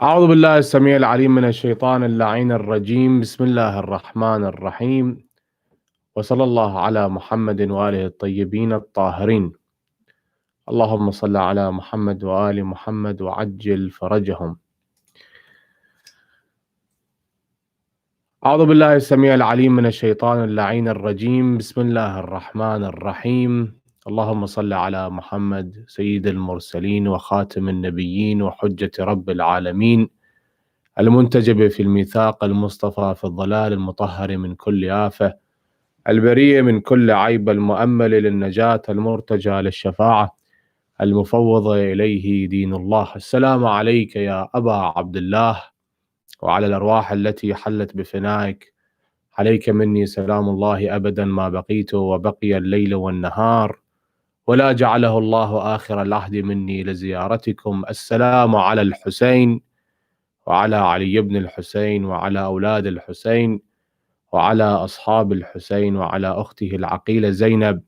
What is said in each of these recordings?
أعوذ بالله السميع العليم من الشيطان اللعين الرجيم. بسم الله الرحمن الرحيم، وصلى الله على محمد وآله الطيبين الطاهرين. اللهم صل على محمد وآل محمد وعجل فرجهم. أعوذ بالله السميع العليم من الشيطان اللعين الرجيم. بسم الله الرحمن الرحيم. اللهم صل على محمد سيد المرسلين وخاتم النبيين وحجة رب العالمين، المنتجب في الميثاق المصطفى في الضلال المطهر من كل آفة، البريء من كل عيب، المؤمل للنجاة، المرتجى للشفاعة، المفوض إليه دين الله. السلام عليك يا أبا عبد الله، وعلى الأرواح التي حلت بفنائك. عليك مني سلام الله أبدا ما بقيت وبقي الليل والنهار، ولا جعله الله آخر العهد مني لزيارتكم. السلام على الحسين وعلى علي بن الحسين وعلى أولاد الحسين وعلى أصحاب الحسين وعلى أخته العقيلة زينب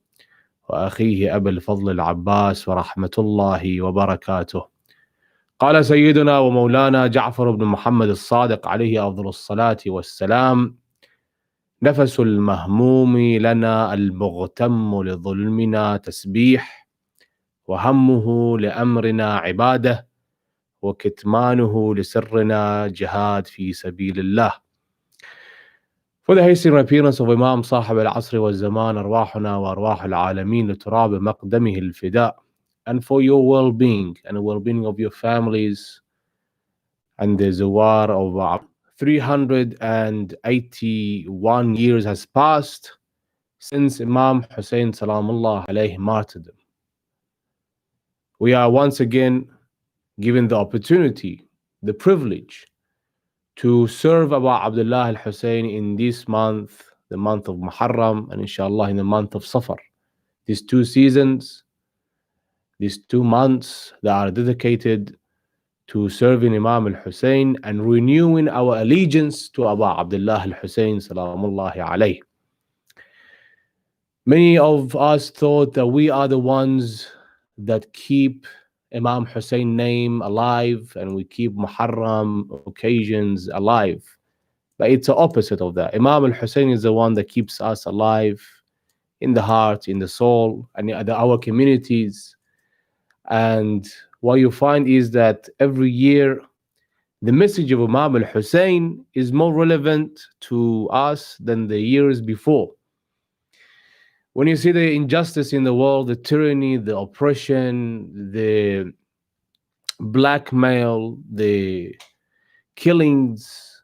وأخيه أبي الفضل العباس، ورحمة الله وبركاته. قال سيدنا ومولانا جعفر بن محمد الصادق عليه أفضل الصلاة والسلام: نفس المهموم لنا المغتم لظلمنا تسبيح، وهمه لأمرنا عبادة، وكتمانه لسرنا جهاد في سبيل الله. For the hasty appearance of Imam صاحب العصر والزمان، أرواحنا وأرواح العالمين لتراب مقدمه الفداء. And for your well-being and the well-being of your families and the Zawar of 381 years has passed since Imam Hussein Salamullah alayhi martyrdom. We are once again given the opportunity, the privilege to serve Abu Abdullah al-Hussein in this month, the month of Muharram, and inshallah in the month of Safar. These two seasons, these 2 months that are dedicated to serving Imam al-Hussein and renewing our allegiance to Abu Abdullah al-Hussein salamullahi alayh. Many of us thought that we are the ones that keep Imam Hussein name alive and we keep Muharram occasions alive. But it's the opposite of that. Imam al-Hussein is the one that keeps us alive in the heart, in the soul, and in our communities. And what you find is that every year the message of Imam al-Hussein is more relevant to us than the years before. When you see the injustice in the world, the tyranny, the oppression, the blackmail, the killings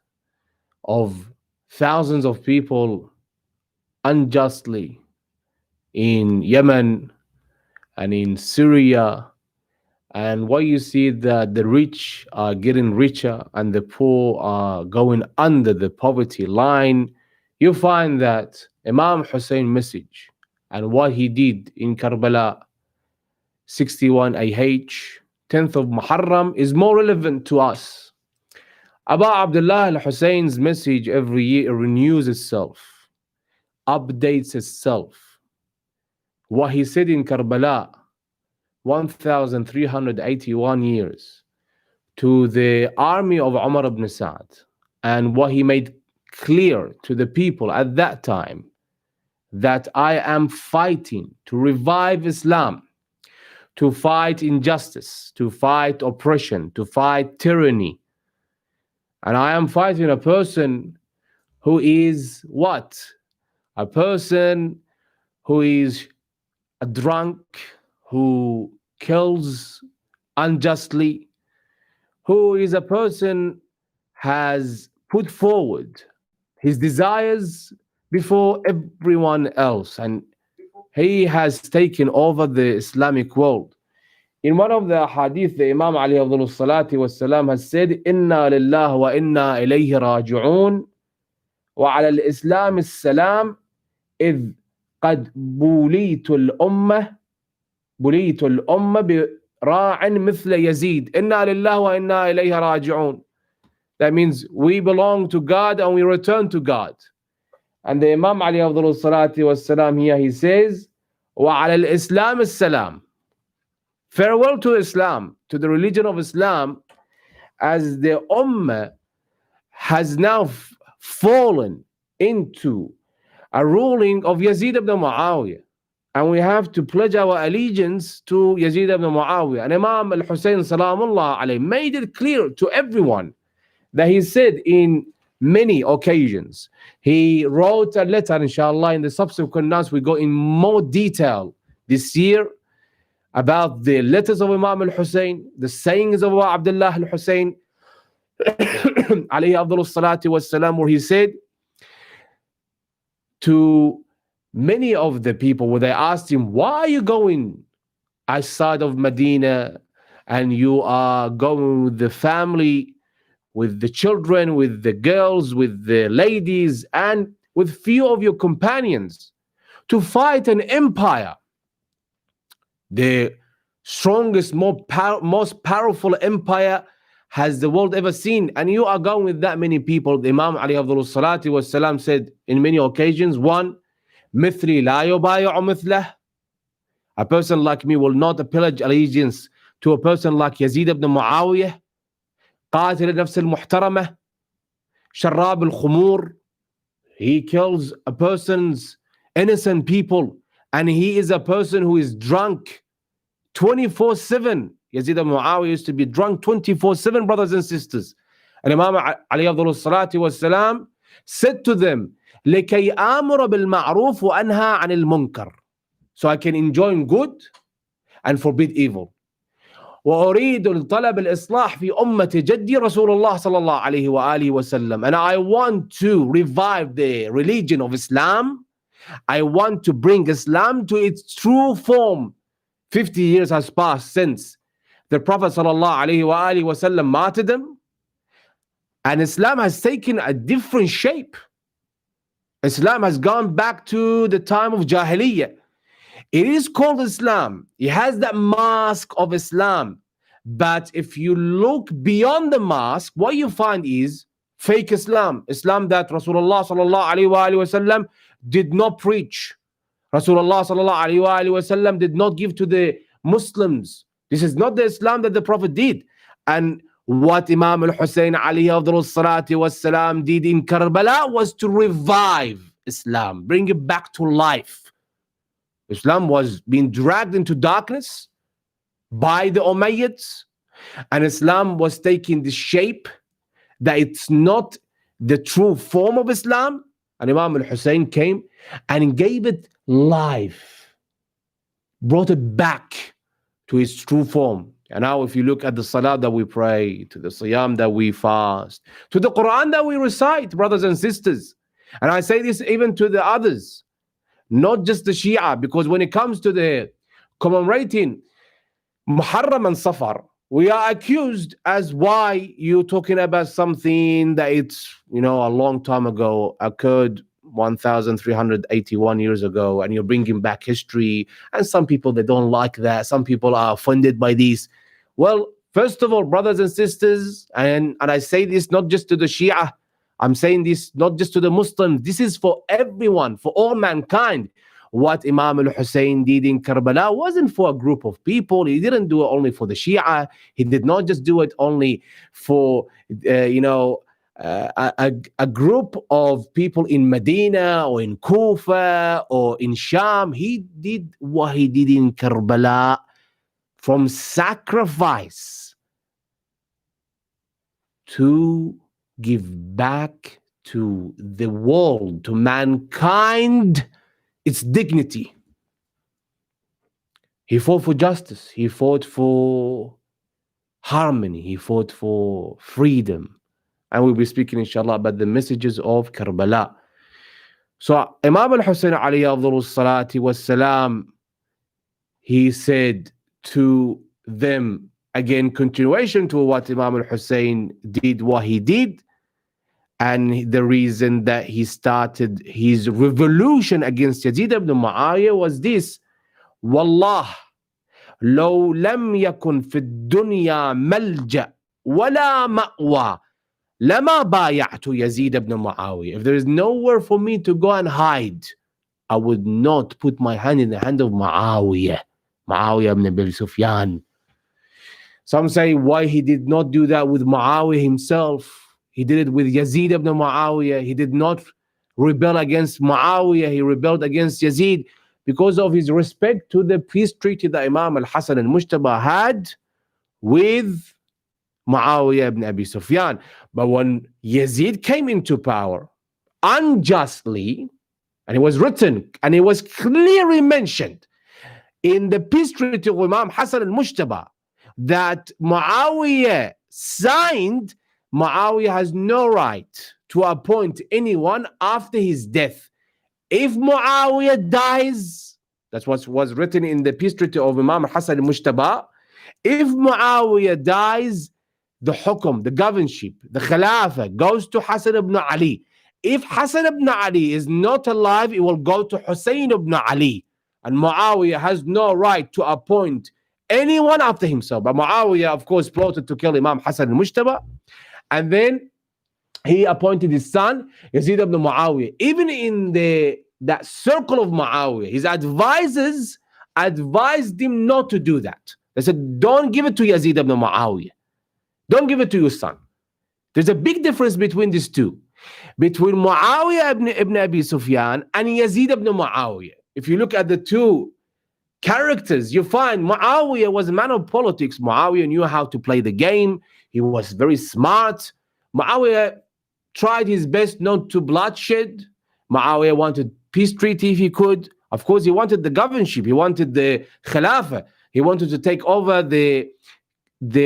of thousands of people unjustly in Yemen and in Syria, and what you see that the rich are getting richer and the poor are going under the poverty line, you find that Imam Hussein message and what he did in Karbala 61 AH 10th of Muharram is more relevant to us. Abu Abdullah al-Hussein's message every year renews itself, updates itself. What he said in Karbala 1381 years to the army of Umar ibn Sa'd, and what he made clear to the people at that time, that I am fighting to revive Islam, to fight injustice, to fight oppression, to fight tyranny. And I am fighting a person who is what? A person who is a drunk, who kills unjustly, who is a person has put forward his desires before everyone else, and he has taken over the Islamic world. In one of the hadith, the Imam Ali Abdul Salati was has said, Inna lillah wa inna ilayhi raji'un, wa ala al-Islam as-salam, idh qad bulitu al-ummah برَاعٍ مثل يزيد. إنا لله وإنا إليه راجعون. That means we belong to God and we return to God. And the Imam Ali Abdul Salati was here, he says, وَعَلَى الْإِسْلَامِ السَّلَامِ. Farewell to Islam, to the religion of Islam, as the Ummah has now fallen into a ruling of Yazid ibn Muawiyah. And we have to pledge our allegiance to Yazid ibn Muawiyah. And Imam Hussein Salamullah alayhi made it clear to everyone that he said in many occasions. He wrote a letter, inshallah, in the subsequent nights. We go in more detail this year about the letters of Imam al-Hussein, the sayings of Abdullah al-Hussein, alayhi afdalus salatu wassalam, where he said to many of the people, where they asked him, why are you going outside of Medina and you are going with the family, with the children, with the girls, with the ladies, and with few of your companions to fight an empire, the strongest, most powerful empire has the world ever seen, and you are going with that many people? The Imam Ali Abdullah Salati was salam said in many occasions, one, Mithli la yubayu mithlah, a person like me will not pledge allegiance to a person like Yazid ibn Muawiyah. قاتل النفس المحترمة شراب الخمور, he kills a person's innocent people, and he is a person who is drunk 24/7. Yazid ibn Muawiyah used to be drunk 24/7, brothers and sisters. And Imam Ali Abdullah Salati was salam said to them, لكي آمر بالمعروف وأنهى عن المنكر, so I can enjoin good and forbid evil. وأريد طلب الإصلاح في أمة جدي رسول الله صلى الله عليه وآله وسلم, and I want to revive the religion of Islam. I want to bring Islam to its true form. 50 years has passed since the Prophet صلى الله عليه وآله وسلم martyrdom, and Islam has taken a different shape. Islam has gone back to the time of Jahiliyyah. It is called Islam. It has that mask of Islam. But if you look beyond the mask, what you find is fake Islam. Islam that Rasulullah sallallahu alaihi wasallam did not preach. Rasulullah sallallahu alaihi wasallam did not give to the Muslims. This is not the Islam that the Prophet did. And what Imam al-Hussein alayhi afdalus salati wassalam did in Karbala was to revive Islam, bring it back to life. Islam was being dragged into darkness by the Umayyads, and Islam was taking the shape that it's not the true form of Islam. And Imam al-Hussein came and gave it life, brought it back to its true form. And now if you look at the salah that we pray, to the siyam that we fast, to the Quran that we recite, brothers and sisters, and I say this even to the others, not just the Shia, because when it comes to the commemorating Muharram and Safar, we are accused as why you're talking about something that it's, a long time ago, occurred 1,381 years ago, and you're bringing back history. And some people, they don't like that. Some people are offended by this. Well, first of all, brothers and sisters, and I say this not just to the Shia, I'm saying this not just to the Muslims. This is for everyone, for all mankind. What Imam al-Hussein did in Karbala wasn't for a group of people. He didn't do it only for the Shia. He did not just do it only for, a group of people in Medina or in Kufa or in Sham. He did what he did in Karbala from sacrifice to give back to the world, to mankind, its dignity. He fought for justice. He fought for harmony. He fought for freedom. And we'll be speaking, inshallah, about the messages of Karbala. So Imam al-Hussein alayhi afdalus salati wassalam, he said to them, again, continuation to what Imam al-Hussein did, what he did, and the reason that he started his revolution against Yazid ibn Muawiyah was this: Wallah, لو لم يكن في الدنيا ملجأ ولا مأوى لما بايعت يزيد ibn Muawiyah. If there is nowhere for me to go and hide, I would not put my hand in the hand of Muawiyah ibn Abi Sufyan. Some say why he did not do that with Muawiyah himself. He did it with Yazid ibn Muawiyah. He did not rebel against Muawiyah. He rebelled against Yazid because of his respect to the peace treaty that Imam al-Hasan al-Mujtaba had with Muawiyah ibn Abi Sufyan. But when Yazid came into power unjustly, and it was written and it was clearly mentioned in the peace treaty of Imam Hasan al-Mujtaba that Muawiyah signed, Muawiyah has no right to appoint anyone after his death. If Muawiyah dies, that's what was written in the peace treaty of Imam Hasan al-Mujtaba. If Muawiyah dies, the hukum, the governorship, the khilafah goes to Hasan ibn Ali. If Hasan ibn Ali is not alive, it will go to Hussein ibn Ali. And Muawiyah has no right to appoint anyone after himself. But Muawiyah, of course, plotted to kill Imam Hasan al-Mujtaba. And then he appointed his son, Yazid ibn Muawiyah. Even in that circle of Muawiyah, his advisors advised him not to do that. They said, don't give it to Yazid ibn Muawiyah. Don't give it to your son. There's a big difference between these two. Between Muawiyah ibn Abi Sufyan and Yazid ibn Muawiyah. If you look at the two characters, you find Muawiyah was a man of politics. Muawiyah knew how to play the game. He was very smart. Muawiyah tried his best not to bloodshed. Muawiyah wanted peace treaty if he could. Of course, he wanted the governorship. He wanted the khilafah. He wanted to take over the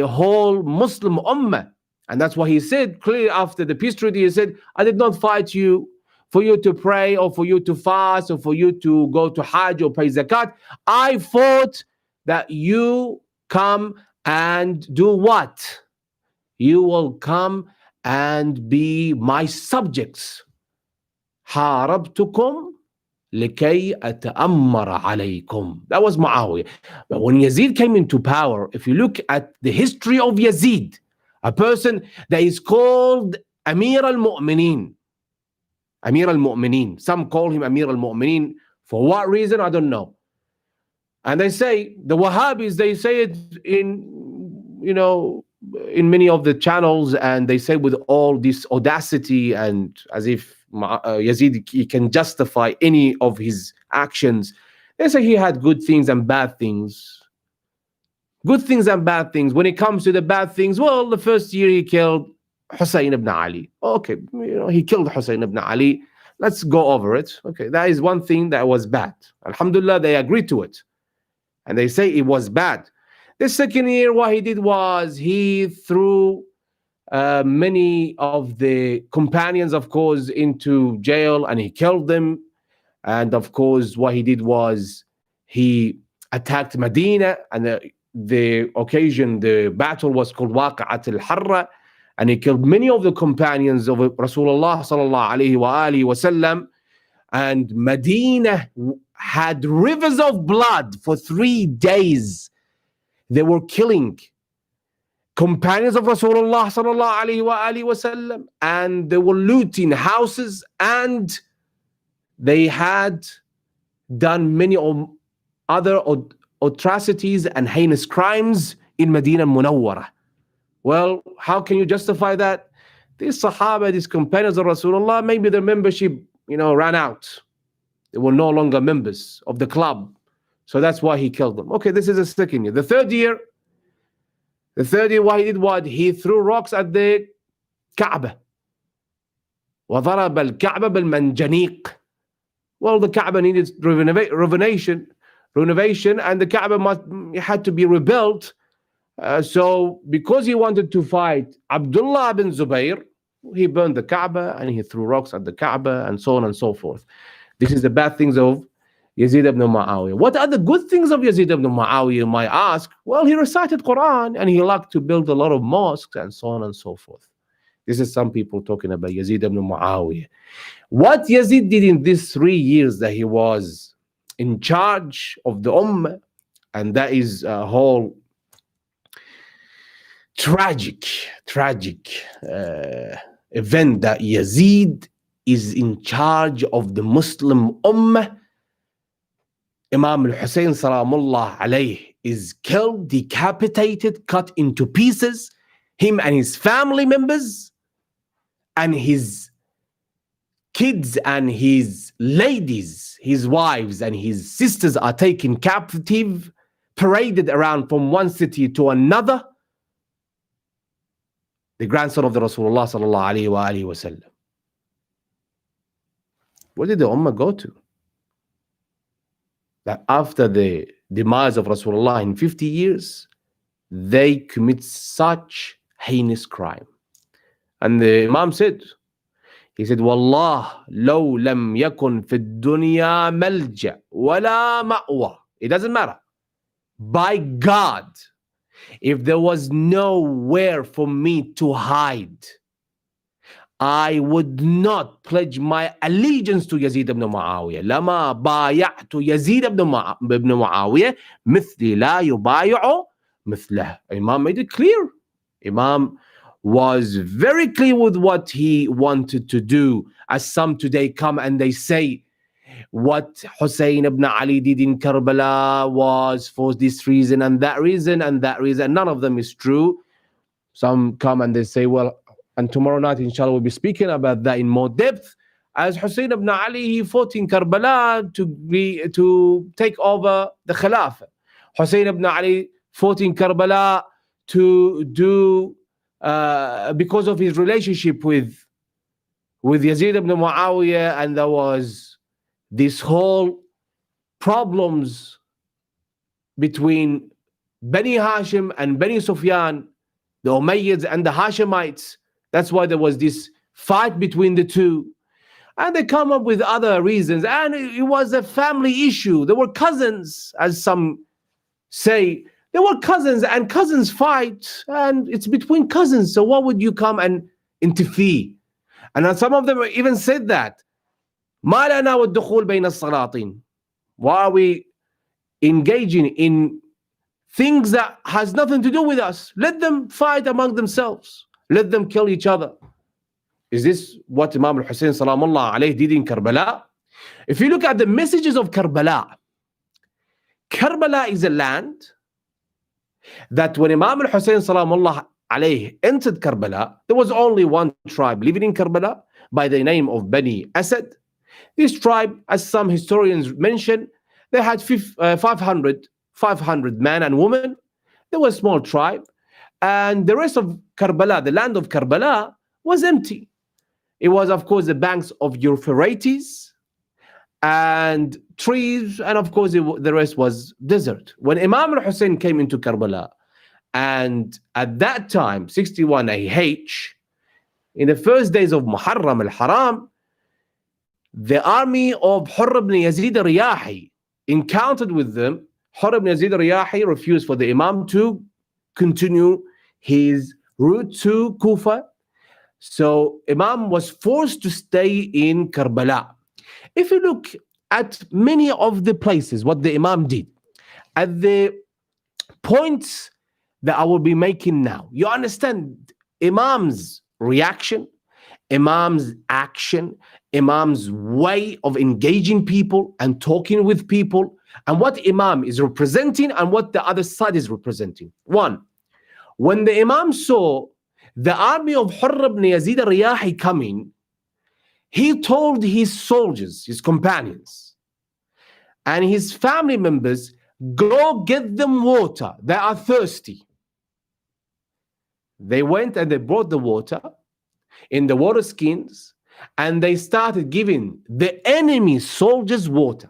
whole Muslim ummah. And that's why he said clearly after the peace treaty, he said, I did not fight you for you to pray or for you to fast or for you to go to Hajj or pay zakat. I fought that you come and do what? You will come and be my subjects. حاربتكم لكي أتأمر عليكم. That was Muawiyah. But when Yazid came into power, if you look at the history of Yazid, a person that is called Amir al-Mu'mineen. Amir al-Mu'mineen. Some call him Amir al-Mu'mineen. For what reason? I don't know. And they say, the Wahhabis, they say it in, in many of the channels, and they say with all this audacity and as if Yazid, he can justify any of his actions. They say he had good things and bad things. Good things and bad things. When it comes to the bad things, well, the first year he killed Hussein ibn Ali. Okay, he killed Hussein ibn Ali. Let's go over it. Okay, that is one thing that was bad. Alhamdulillah, they agreed to it. And they say it was bad. The second year, what he did was he threw many of the companions, of course, into jail and he killed them. And of course, what he did was he attacked Medina, and the occasion, the battle was called Waqa'at al-Harra, and he killed many of the companions of Rasulullah sallallahu alayhi wa sallam. And Medina had rivers of blood for 3 days. They were killing companions of Rasulullah sallallahu alayhi wa sallam, and they were looting houses, and they had done many other atrocities and heinous crimes in Medina Munawwara. Well, how can you justify that? These Sahaba, these companions of Rasulullah, maybe their membership, ran out. They were no longer members of the club. So that's why he killed them. Okay, this is the second year. The third year, what he did was he threw rocks at the Kaaba. وَضَرَبَ الْكَعْبَ بِالْمَنْجَنِيقِ. Well, the Kaaba needed renovation, and the Kaaba had to be rebuilt. So because he wanted to fight Abdullah bin Zubayr, he burned the Kaaba and he threw rocks at the Kaaba and so on and so forth. This is the bad things of Yazid ibn Muawiyah. What are the good things of Yazid ibn Muawiyah, you might ask? Well, he recited Quran and he liked to build a lot of mosques and so on and so forth. This is some people talking about Yazid ibn Muawiyah. What Yazid did in these 3 years that he was in charge of the Ummah, and that is a whole tragic event that Yazid is in charge of the Muslim Ummah. Imam Hussein salamullah alayh is killed, decapitated, cut into pieces. Him and his family members and his kids and his ladies, his wives and his sisters are taken captive, paraded around from one city to another. The grandson of the Rasulullah sallallahu alaihi wasallam. Where did the Ummah go to? That after the demise of Rasulullah in 50 years, they commit such heinous crime. And the Imam said, he said, Wallah, law lam yakun fi dunya malja wala ma'wa. It doesn't matter. By God, if there was nowhere for me to hide, I would not pledge my allegiance to Yazid ibn Muawiyah. لما بايعت يزيد ibn Muawiyah مثلي لا يبايع مثله. Imam made it clear. Imam was very clear with what he wanted to do. As some today come and they say what Hussein ibn Ali did in Karbala was for this reason and that reason and that reason. None of them is true. Some come and they say, well, and tomorrow night, inshallah, we'll be speaking about that in more depth. As Hussein ibn Ali, he fought in Karbala to take over the Khilafah. Hussein ibn Ali fought in Karbala to do, because of his relationship with Yazid ibn Muawiyah, and there was this whole problems between Bani Hashim and Bani Sufyan, the Umayyads and the Hashemites. That's why there was this fight between the two. And they come up with other reasons. And it was a family issue. They were cousins, as some say. They were cousins, and cousins fight. And it's between cousins. So why would you come and interfere? And some of them even said that. ما لنا والدخول بين السلاطين. Why are we engaging in things that has nothing to do with us? Let them fight among themselves. Let them kill each other. Is this what Imam Hussein salamullah alayhi did in Karbala? If you look at the messages of Karbala, Karbala is a land that when Imam Hussein salamullah alayhi entered Karbala, there was only one tribe living in Karbala by the name of Bani Asad. This tribe, as some historians mention, they had 500 men and women. They were a small tribe. And the rest of Karbala, the land of Karbala, was empty. It was, of course, the banks of Euphrates and trees, and of course, the rest was desert. When Imam al-Hussein came into Karbala, and at that time, 61 AH, in the first days of Muharram al-Haram, the army of Hurr ibn Yazid al-Riyahi encountered with them. Hurr ibn Yazid al-Riyahi refused for the Imam to continue his route to Kufa. So Imam was forced to stay in Karbala. If you look at many of the places, what the Imam did, at the points that I will be making now, you understand Imam's reaction, Imam's action, Imam's way of engaging people and talking with people, and what Imam is representing and what the other side is representing. One, when the Imam saw the army of Hurr ibn Yazid al-Riyahi coming, he told his soldiers, his companions, and his family members, go get them water. They are thirsty. They went and they brought the water in the water skins, and they started giving the enemy soldiers water.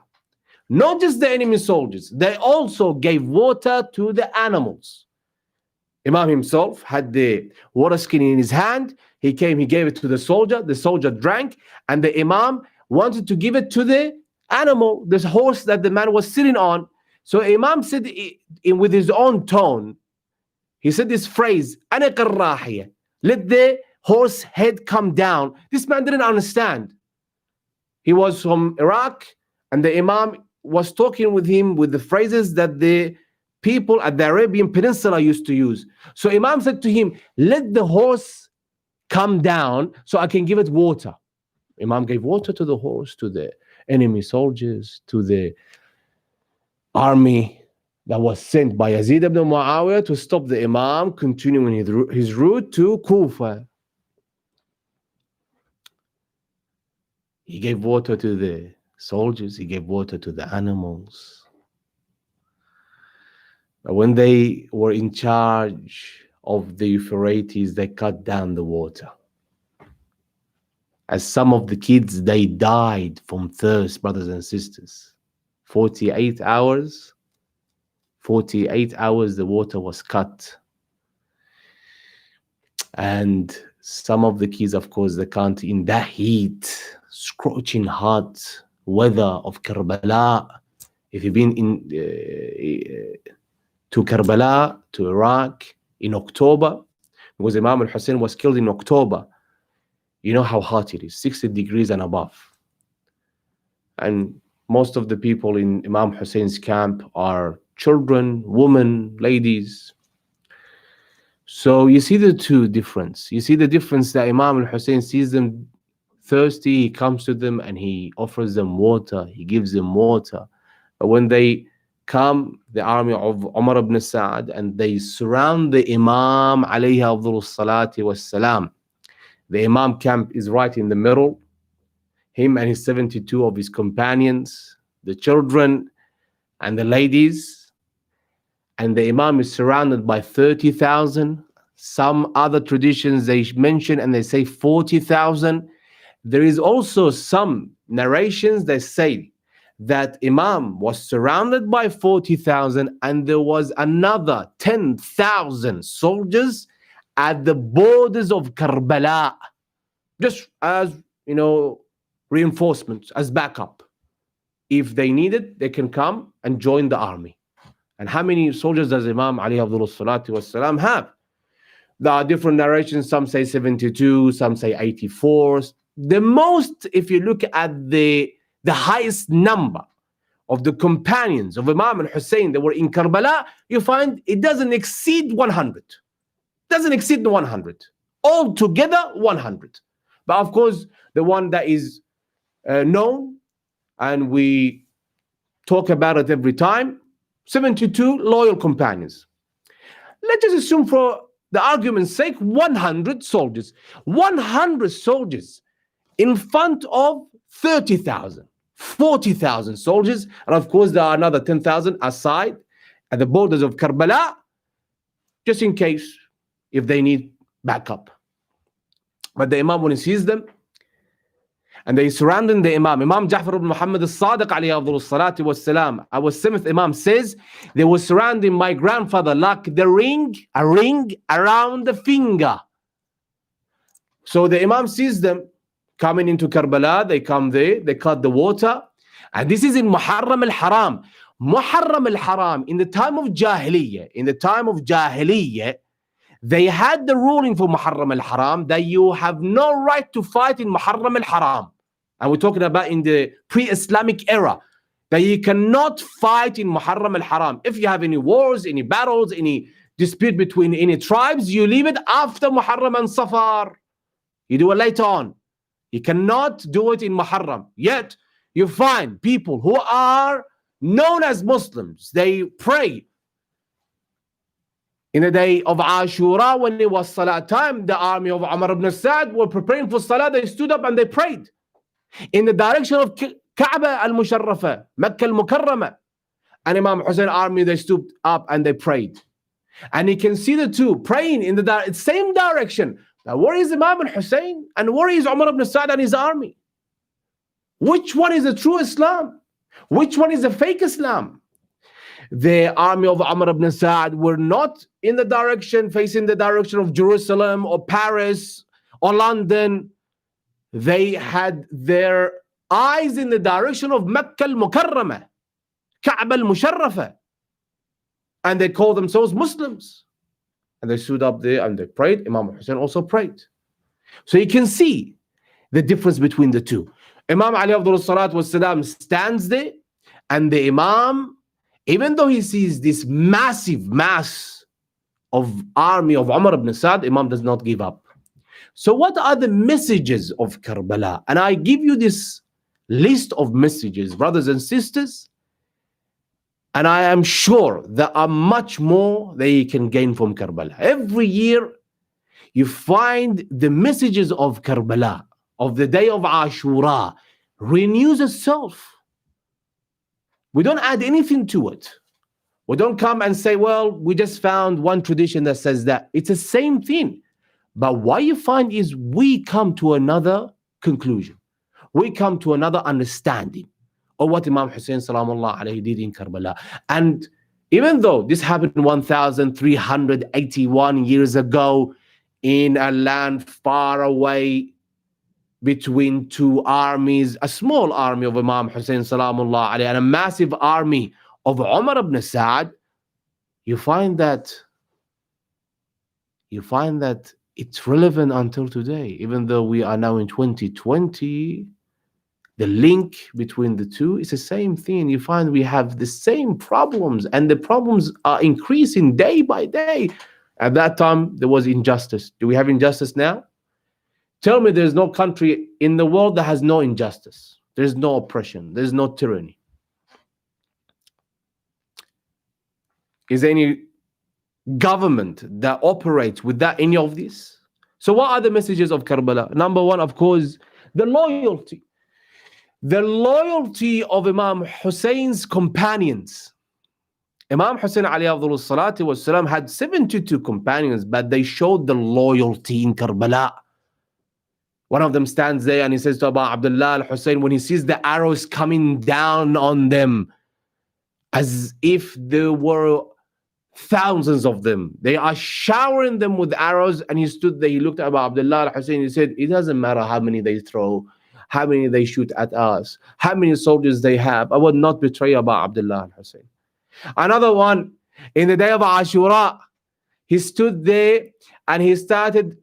Not just the enemy soldiers, they also gave water to the animals. Imam himself had the water skin in his hand. He came, he gave it to the soldier drank, and the Imam wanted to give it to the animal, this horse that the man was sitting on. So Imam said with his own tone, he said this phrase, أَنَا قَرَّاحِيَ, let the horse head come down. This man didn't understand. He was from Iraq, and the Imam was talking with him with the phrases that the people at the Arabian Peninsula used to use. So Imam said to him, let the horse come down so I can give it water. Imam gave water to the horse, to the enemy soldiers, to the army. that was sent by Yazid ibn Muawiyah to stop the Imam continuing his route to Kufa. He gave water to the soldiers, he gave water to the animals. But when they were in charge of the Euphrates, they cut down the water. As some of the kids, they died from thirst, brothers and sisters. 48 hours, the water was cut. And some of the kids, of course, they can't, in that heat, scorching hot weather of Karbala. If you've been to Karbala, to Iraq, in October, because Imam Hussein was killed in October, you know how hot it is, 60 degrees and above. And most of the people in Imam Hussein's camp are children, women, ladies. So you see the two difference. You see the difference that Imam Hussein sees them thirsty, he comes to them and he offers them water, he gives them water. But when they come, the army of Umar ibn Sa'd, and they surround the Imam alayhi afdalus salati was salam, the Imam camp is right in the middle, him and his 72 of his companions, the children and the ladies, and the Imam is surrounded by 30,000. Some other traditions they mention and they say 40,000. There is also some narrations that say that Imam was surrounded by 40,000 and there was another 10,000 soldiers at the borders of Karbala, just as, reinforcements, as backup. If they need it, they can come and join the army. And how many soldiers does Imam Ali Abdullah Salatu Wassalam have? There are different narrations. Some say 72, some say 84. The most, if you look at the highest number of the companions of Imam al-Hussein that were in Karbala, you find it doesn't exceed 100. Doesn't exceed 100. Altogether, 100. But of course, the one that is known, and we talk about it every time, 72 loyal companions. Let's just assume for the argument's sake, 100 soldiers. 100 soldiers in front of 30,000, 40,000 soldiers. And of course, there are another 10,000 aside at the borders of Karbala, just in case if they need backup. But the Imam, when he sees them, and they surrounding the Imam, Imam Ja'far ibn Muhammad al-Sadiq alayhi afdalus salati was salam, our 7th Imam, says they were surrounding my grandfather like a ring around the finger. So the Imam sees them coming into Karbala, they come there, they cut the water, and this is in Muharram al-Haram. Muharram al-Haram, in the time of Jahiliyyah, they had the ruling for Muharram al-Haram that you have no right to fight in Muharram al-Haram. And we're talking about in the pre-Islamic era, that you cannot fight in Muharram al-Haram. If you have any wars, any battles, any dispute between any tribes, you leave it after Muharram and Safar. You do it later on. You cannot do it in Muharram. Yet, you find people who are known as Muslims, they pray. In the day of Ashura, when it was Salah time, the army of Umar ibn Sa'd were preparing for Salah. They stood up and they prayed in the direction of Kaaba al-Musharrafa, Makkah al-Mukarramah. And Imam Hussein army, they stood up and they prayed. And you can see the two praying in the same direction. Now, where is Imam Hussein and where is Umar ibn Sa'd and his army? Which one is the true Islam? Which one is the fake Islam? The army of Umar ibn Sa'd were not in the direction, facing the direction of Jerusalem or Paris or London. They had their eyes in the direction of Makkah al-Mukarramah, Kaaba al-Musharrafa. And they called themselves Muslims. And they stood up there and they prayed. Imam Hussein also prayed. So you can see the difference between the two. Imam Ali Abdullah Salat was Salam stands there, and the Imam, even though he sees this massive mass of army of Umar ibn Sa'd, Imam does not give up. So what are the messages of Karbala? And I give you this list of messages, brothers and sisters, And I am sure there are much more that you can gain from Karbala. Every year, you find the messages of Karbala, of the day of Ashura, renews itself. We don't add anything to it. We don't come and say, well, we just found one tradition that says that. It's the same thing. But what you find is we come to another conclusion. We come to another understanding of what Imam Hussein salamullah alayhi did in Karbala. And even though this happened 1,381 years ago in a land far away between two armies, a small army of Imam Hussein salamullah alayhi and a massive army of Umar ibn Sa'd, you find that it's relevant until today. Even though we are now in 2020, the link between the two is the same thing. You find we have the same problems, and the problems are increasing day by day. At that time, there was injustice. Do we have injustice now? Tell me there's no country in the world that has no injustice. There's no oppression. There's no tyranny. Is there any government that operates without any of this? So what are the messages of Karbala? Number one, of course, the loyalty. The loyalty of Imam Hussein's companions. Imam Hussein alayhi salatu wasalam had 72 companions, but they showed the loyalty in Karbala. One of them stands there and he says to Abu Abdullah al-Hussein, when he sees the arrows coming down on them, as if there were thousands of them, they are showering them with arrows, and he stood there, he looked at Abu Abdullah al-Hussein, he said, it doesn't matter how many they throw, how many they shoot at us, how many soldiers they have, I would not betray Abu Abdullah al-Hussein. Another one, in the day of Ashura, he stood there and he started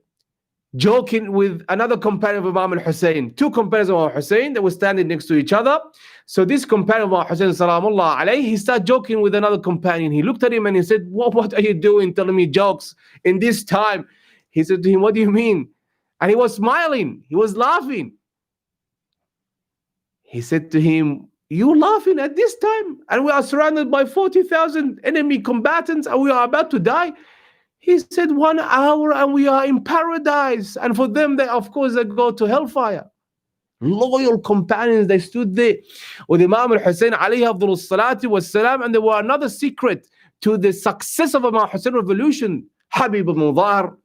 joking with another companion of Imam al-Hussein. Two companions of Imam al-Hussein, they were standing next to each other. So this companion of Imam al-Hussein, salamullah alayhi, he started joking with another companion. He looked at him and he said, what are you doing telling me jokes in this time? He said to him, what do you mean? And he was smiling, he was laughing. He said to him, you laughing at this time? And we are surrounded by 40,000 enemy combatants and we are about to die. He said 1 hour and we are in paradise. And for them, they of course they go to hellfire. Loyal companions, they stood there with Imam al-Hussein alayhi salatu wassalam. And there were another secret to the success of Imam Hussein revolution. Habib ibn Dhar,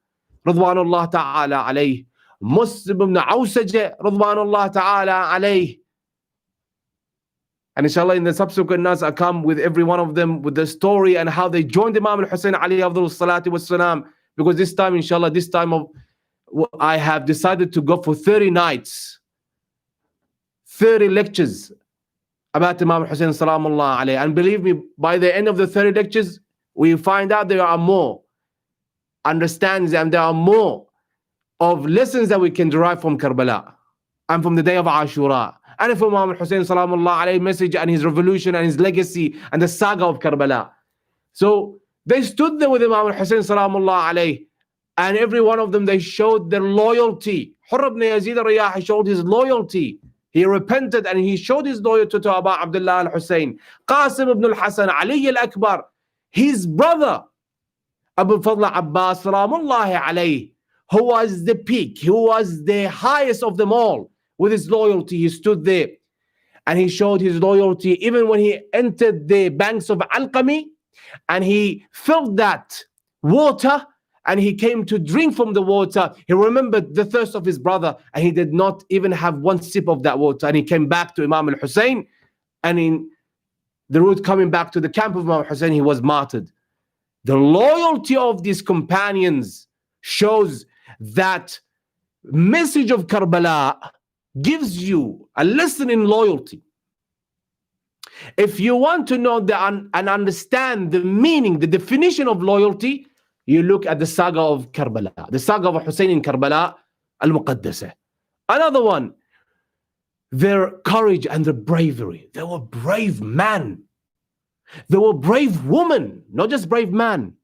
Radwanullah ta'ala alayhi. Muslim ibn Awsaja, Radwanullah ta'ala alayhi. And inshallah, in the subsequent nights, I come with every one of them with the story and how they joined Imam al-Hussein alayhi salatu wassalam. Because this time, inshallah, I have decided to go for 30 nights, 30 lectures about Imam al-Hussein salamullah alayhi. And believe me, by the end of the 30 lectures, we find out there are more understandings and there are more of lessons that we can derive from Karbala and from the day of Ashura. And from Imam Hussein salamullah alayhi message and his revolution and his legacy and the saga of Karbala. So they stood there with Imam Hussein salamullah alayhi, and every one of them, they showed their loyalty. Hurr ibn Yazid al-Riyahi showed his loyalty. He repented and he showed his loyalty to Abu Abdullah al-Hussein. Qasim ibn al-Hasan, Ali al-Akbar, his brother, Abu Fadl Abbas salamullahi alayhi, who was the peak, who was the highest of them all. With his loyalty, he stood there and he showed his loyalty even when he entered the banks of Alqami and he filled that water and he came to drink from the water. He remembered the thirst of his brother and he did not even have one sip of that water. And he came back to Imam al-Hussein, and in the route coming back to the camp of Imam al-Hussein, he was martyred. The loyalty of these companions shows that message of Karbala gives you a lesson in loyalty. If you want to know and understand the meaning, the definition of loyalty, you look at the saga of Karbala, the saga of Hussein in Karbala al-Muqaddasah. Another one, their courage and their bravery. They were brave men. They were brave women, not just brave man.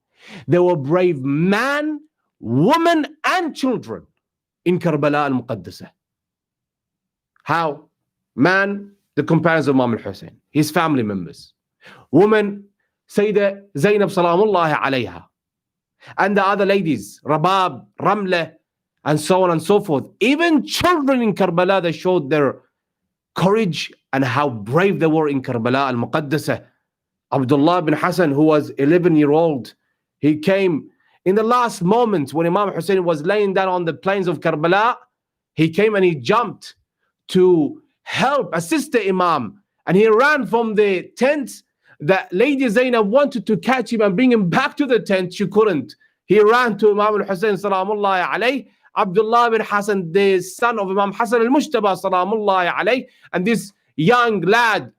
They were brave man, woman, and children in Karbala al-Muqaddasah. How? Man, the companions of Imam al-Hussein, his family members. woman Sayyidah Zainab Salamullahi alayha, and the other ladies, Rabab, Ramla, and so on and so forth. Even children in Karbala, they showed their courage and how brave they were in Karbala al-Muqaddasah. Abdullah bin Hasan, who was 11-year-old, he came in the last moment when Imam Hussein was laying down on the plains of Karbala. He came and he jumped to help, assist the Imam, and he ran from the tent. The Lady Zainab wanted to catch him and bring him back to the tent. She couldn't. He ran to Imam Hussein Salamullahi alayhi. Abdullah bin Hasan, the son of Imam Hasan Almodarresi Salamullahi alayhi, and this young lad,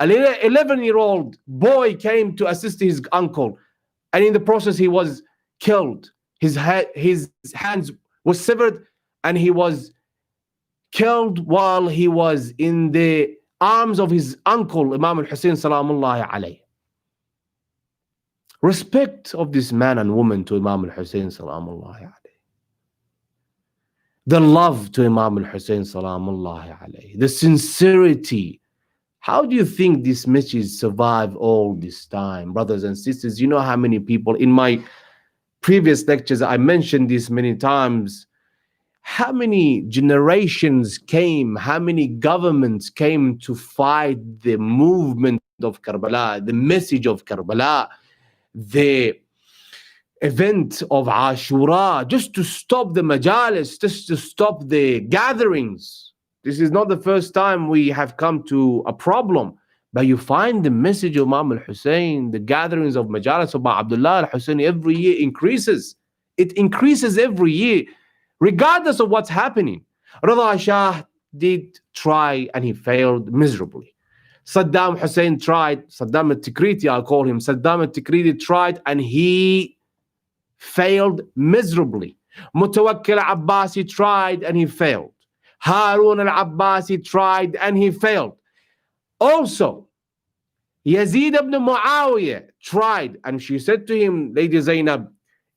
an 11-year-old boy, came to assist his uncle, and in the process he was killed. His hands were severed, and he was killed while he was in the arms of his uncle Imam al-Hussein Salamullahi alayhi. Respect of this man and woman to Imam al-Hussein Salamullahi alayhi. The love to Imam al-Hussein Salamullahi alayhi. The sincerity. How do you think this message survived all this time? Brothers and sisters, you know how many people, in my previous lectures, I mentioned this many times, how many generations came, how many governments came to fight the movement of Karbala, the message of Karbala, the event of Ashura, just to stop the majalis, just to stop the gatherings. This is not the first time we have come to a problem, but you find the message of Imam al-Hussein, the gatherings of majalis of Abdullah al-Hussein every year increases. It increases every year, regardless of what's happening. Rida Shah did try and he failed miserably. Saddam Hussein tried, Saddam al-Tikriti, I'll call him, Saddam al-Tikriti tried and he failed miserably. Mutawakkil Abbasi tried and he failed. Harun al-Abbasi tried and he failed. Also, Yazid ibn Muawiyah tried, and she said to him, Lady Zainab,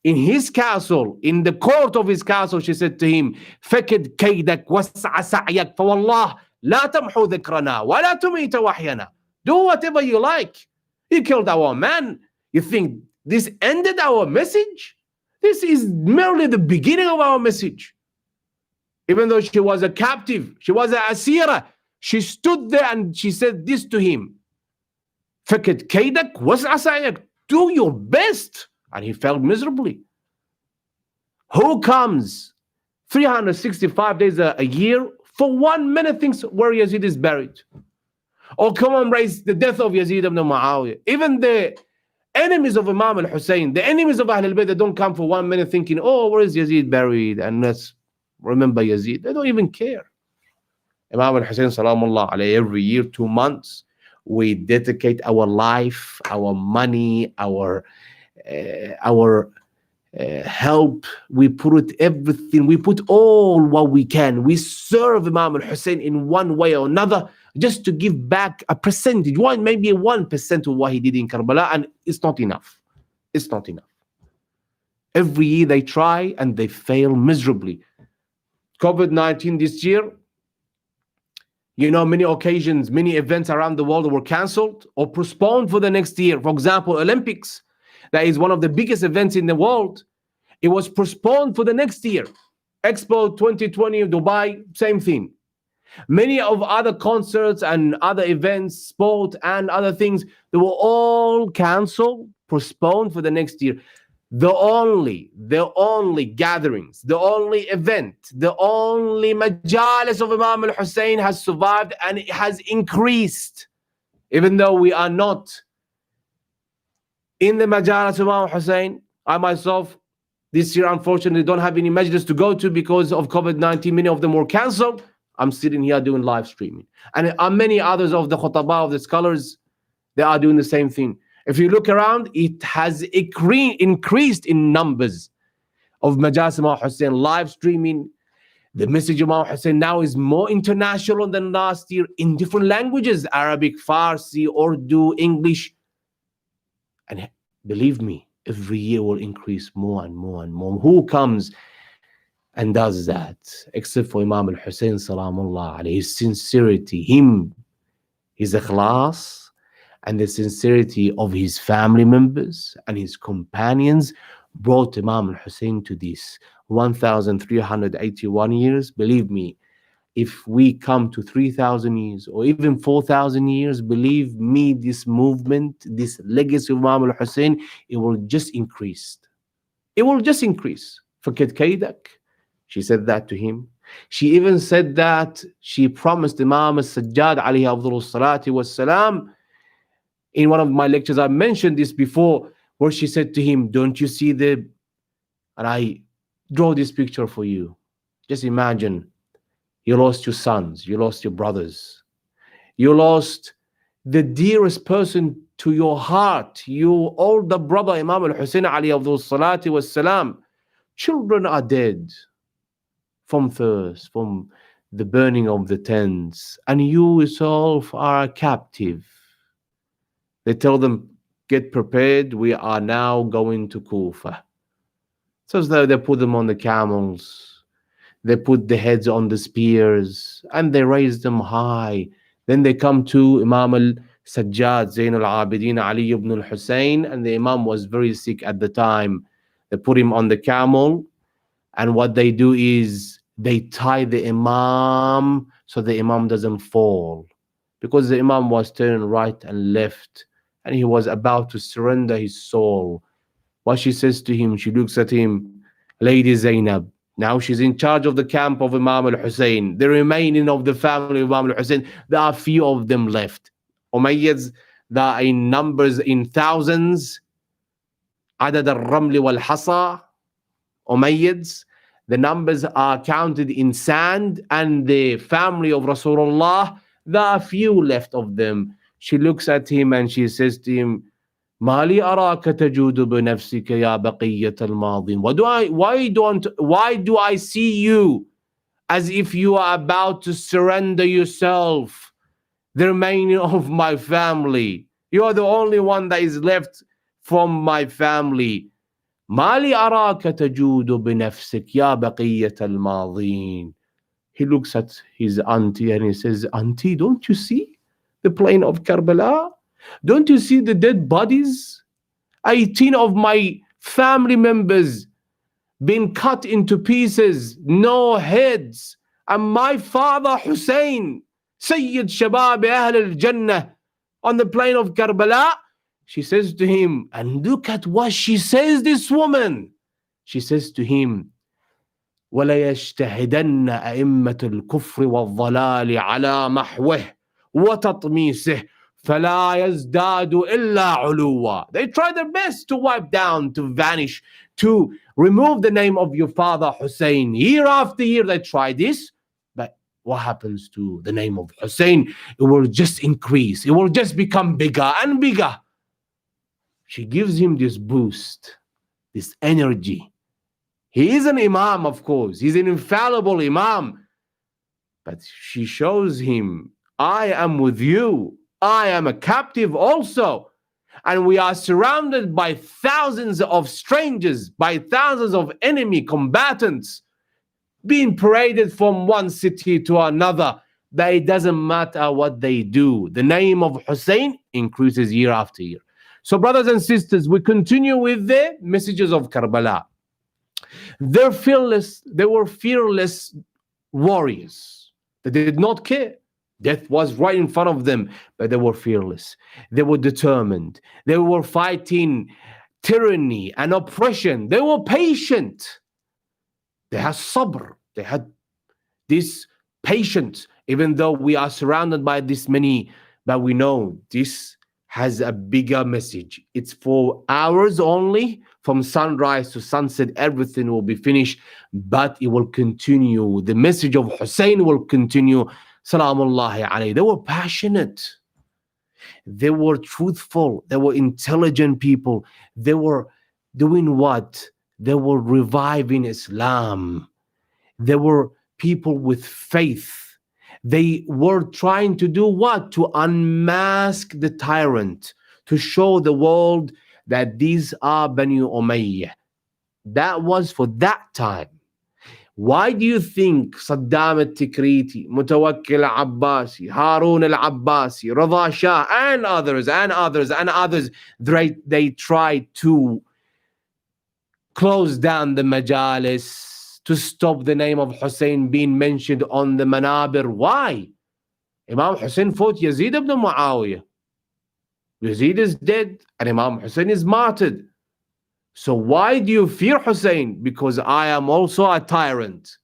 in his castle, in the court of his castle, she said to him, فَكِدْ كَيْدَكْ وَاسْعَ سَعْيَكْ فَوَاللَّهِ لَا تَمْحُوا ذِكْرَنَا وَلَا تُمِيتَ وَحْيَنَا. Do whatever you like. You killed our man. You think this ended our message? This is merely the beginning of our message. Even though she was a captive, she was a asira, she stood there and she said this to him, فَكِدْ كَيْدَكْ وَاسْعَ سَعْيَكْ. Do your best. And he failed miserably. Who comes 365 days a year for 1 minute thinks where Yazid is buried? Or commemorates the death of Yazid ibn Muawiyah? Even the enemies of Imam al-Hussein, the enemies of Ahlul Bayt, they don't come for 1 minute thinking, oh, where is Yazid buried? And let's remember Yazid. They don't even care. Imam al-Hussein Salamullah alayhi, every year, 2 months, we dedicate our life, our money, our help, we put everything, we put all what we can. We serve Imam al-Hussein in one way or another, just to give back a percentage, maybe 1% of what he did in Karbala, and it's not enough. It's not enough. Every year they try and they fail miserably. COVID-19 this year, you know, many occasions, many events around the world were cancelled or postponed for the next year. For example, Olympics, that is one of the biggest events in the world. It was postponed for the next year. Expo 2020 Dubai, same thing. Many of other concerts and other events, sport and other things, they were all cancelled, postponed for the next year. The only gatherings, the only event, the only majalis of Imam al-Hussein has survived, and it has increased. Even though we are not in the majalis of Imam Hussein, I myself, this year, unfortunately, don't have any majlis to go to because of COVID-19. Many of them were cancelled. I'm sitting here doing live streaming. And many others of the khutaba, of the scholars, they are doing the same thing. If you look around, it has increased in numbers of majalis Imam Hussein live streaming. The message of Imam Hussein now is more international than last year in different languages, Arabic, Farsi, Urdu, English. And believe me, every year will increase more and more and more. Who comes and does that except for Imam al-Hussein Salamullah alayhi? His sincerity, his ikhlas, and the sincerity of his family members and his companions brought Imam Hussein to this 1381 years. Believe me, if we come to 3,000 years or even 4,000 years, believe me, this movement, this legacy of Imam Hussein, it will just increase. It will just increase. Forget Kaidak. She said that to him. She even said that she promised Imam al-Sajjad alayhi afdhalu salati was salam. In one of my lectures, I mentioned this before, where she said to him, don't you see and I draw this picture for you. Just imagine, you lost your sons, you lost your brothers, you lost the dearest person to your heart, your older brother, Imam al-Hussein alayhi afdhalu salati was salam. Children are dead from thirst, from the burning of the tents, and you yourself are a captive. They tell them, get prepared, we are now going to Kufa. So as though they put them on the camels, they put the heads on the spears, and they raise them high. Then they come to Imam al-Sajjad, Zain al-Abidin, Ali ibn al-Hussein, and the Imam was very sick at the time. They put him on the camel, and what they do is they tie the Imam so the Imam doesn't fall. Because the Imam was turning right and left, and he was about to surrender his soul. What she says to him, she looks at him, Lady Zainab. Now she's in charge of the camp of Imam al-Hussein. The remaining of the family of Imam al-Hussein, there are few of them left. Umayyads, they are in numbers, in thousands. Adad al-Ramli wal-Hasa. Umayyads, the numbers are counted in sand, and the family of Rasulullah, there are few left of them. She looks at him and she says to him, Mali araka tajudu binafsika ya baqiyat al-madin. Why do I see you as if you are about to surrender yourself, the remaining of my family? You are the only one that is left from my family. Mali araka tajudu binafsik ya baqiyat al-madin. He looks at his auntie and he says, Auntie, don't you see the plain of Karbala? Don't you see the dead bodies? 18 of my family members been cut into pieces, no heads. And my father Hussein, Sayyid Shabab Ahl al-Jannah, on the plain of Karbala. She says to him, and look at what she says, this woman. She says to him, وَلَيَجْتَهِدَنَّ أَئِمَّةُ الْكُفْرِ وَالضَّلَالِ عَلَى مَحْوِهِ وَتَطْمِيسِهِ فَلَا يَزْدَادُ إِلَّا عُلُوًّا. They try their best to wipe down, to vanish, to remove the name of your father Hussein. Year after year they try this, but what happens to the name of Hussein? It will just increase. It will just become bigger and bigger. She gives him this boost, this energy. He is an Imam, of course. He's an infallible Imam. But she shows him, I am with you. I am a captive also. And we are surrounded by thousands of strangers, by thousands of enemy combatants, being paraded from one city to another. But it doesn't matter what they do. The name of Hussein increases year after year. So brothers and sisters, we continue with the messages of Karbala. They were fearless warriors. They did not care. Death was right in front of them, but they were fearless. They were determined. They were fighting tyranny and oppression. They were patient. They had sabr. They had this patience, even though we are surrounded by this many, but we know this has a bigger message. It's for hours only, from sunrise to sunset, everything will be finished, but it will continue. The message of Hussein will continue. Salamullahi alayhi. They were passionate. They were truthful. They were intelligent people. They were doing what? They were reviving Islam. They were people with faith. They were trying to do what? To unmask the tyrant, to show the world that these are Bani Umayyah. That was for that time. Why do you think Saddam al-Tikriti, Mutawakkil al-Abbasi, Harun al-Abbasi, Rida Shah, and others, they tried to close down the majalis, to stop the name of Hussein being mentioned on the manabir? Why? Imam Hussein fought Yazid ibn Muawiyah. Yazid is dead and Imam Hussein is martyred. So why do you fear Hussein? Because I am also a tyrant.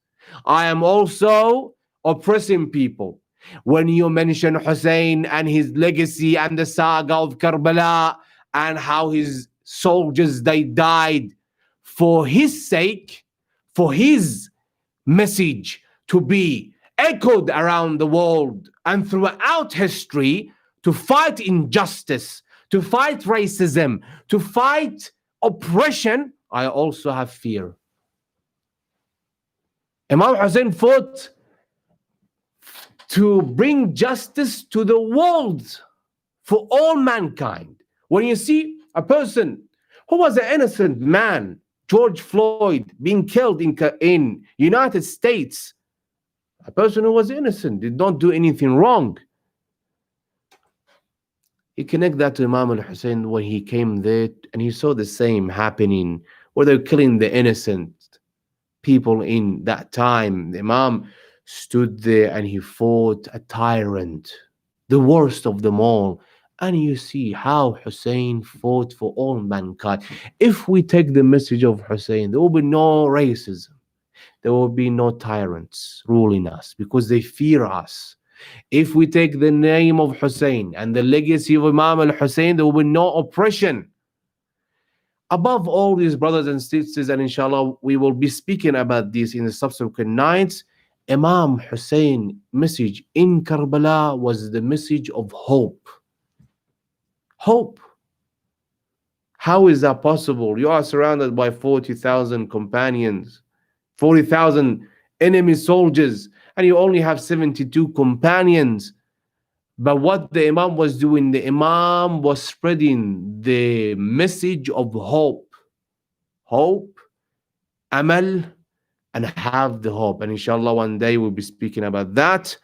I am also oppressing people. When you mention Hussein and his legacy and the saga of Karbala and how his soldiers, they died for his sake, for his message to be echoed around the world and throughout history, to fight injustice, to fight racism, to fight oppression, I also have fear. Imam Hussein fought to bring justice to the world for all mankind. When you see a person who was an innocent man, George Floyd, being killed in United States, a person who was innocent, did not do anything wrong. You connect that to Imam al-Hussein when he came there and he saw the same happening, where they're killing the innocent people in that time. The Imam stood there and he fought a tyrant, the worst of them all. And you see how Hussein fought for all mankind. If we take the message of Hussein, there will be no racism. There will be no tyrants ruling us because they fear us. If we take the name of Hussein and the legacy of Imam al-Hussein, there will be no oppression. Above all these, brothers and sisters, and inshallah we will be speaking about this in the subsequent nights, Imam Hussein message in Karbala was the message of hope. Hope. How is that possible? You are surrounded by 40,000 companions, 40,000 enemy soldiers, and you only have 72 companions. But what the Imam was doing, the Imam was spreading the message of hope. Hope, amal, and have the hope. And inshallah one day we'll be speaking about that.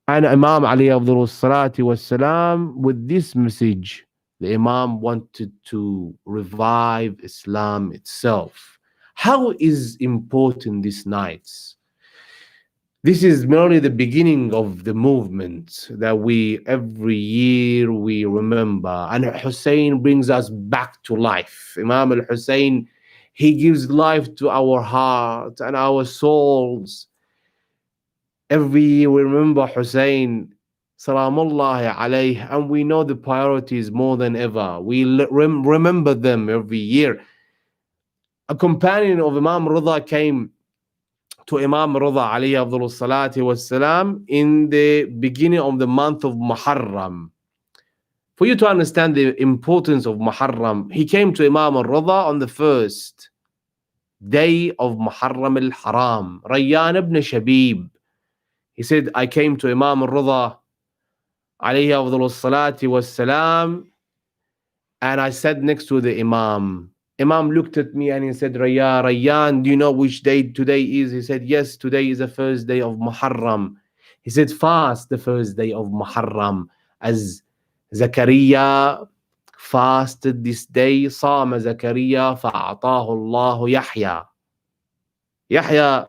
And Imam Ali Abdul Salati was salam, with this message, the Imam wanted to revive Islam itself. How is important these nights? This is merely the beginning of the movement that every year we remember. And Hussein brings us back to life. Imam al-Hussein, he gives life to our heart and our souls. Every year we remember Hussein, salamullahi alayh, and we know the priorities more than ever. We remember them every year. A companion of Imam Rida came to Imam Rida alayhi afdhalu salati wassalam in the beginning of the month of Muharram. For you to understand the importance of Muharram, he came to Imam Rida on the first day of Muharram al-Haram, Rayyan ibn Shabib. He said, I came to Imam Rida alayhi afdhalu salati wassalam, and I sat next to the Imam. Imam looked at me and he said, Rayyan, do you know which day today is? He said, yes, today is the first day of Muharram. He said, fast the first day of Muharram, as Zakaria fasted this day. Sama Zakaria fa'atahu Allahu Yahya. Yahya,